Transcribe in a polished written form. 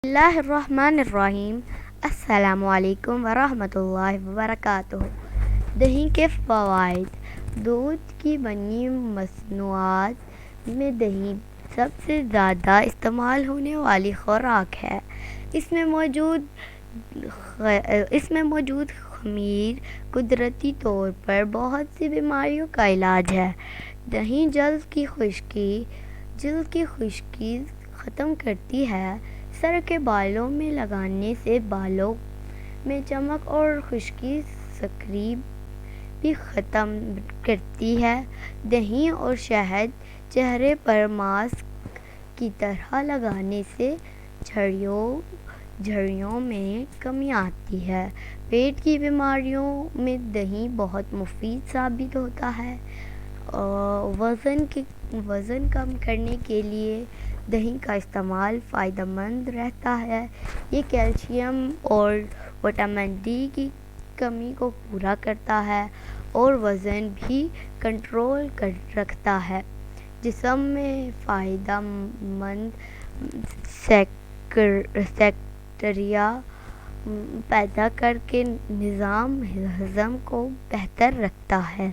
اللہ الرحمن الرحیم۔ السلام علیکم ورحمۃ اللہ وبرکاتہ۔ دہی کے فوائد۔ دودھ کی بنی مصنوعات میں دہی سب سے زیادہ استعمال ہونے والی خوراک ہے۔ اس میں موجود خمیر قدرتی طور پر بہت سی بیماریوں کا علاج ہے۔ دہی جلد کی خشکی ختم کرتی ہے۔ سر کے بالوں میں لگانے سے بالوں میں چمک اور خشکی تقریب بھی ختم کرتی ہے۔ دہی اور شہد چہرے پر ماسک کی طرح لگانے سے جھریوں میں کمی آتی ہے۔ پیٹ کی بیماریوں میں دہی بہت مفید ثابت ہوتا ہے۔ وزن کم کرنے کے لیے دہی کا استعمال فائدہ مند رہتا ہے۔ یہ کیلشیم اور وٹامن ڈی کی کمی کو پورا کرتا ہے اور وزن بھی کنٹرول رکھتا ہے۔ جسم میں فائدہ مند بیکٹیریا پیدا کر کے نظام ہضم کو بہتر رکھتا ہے۔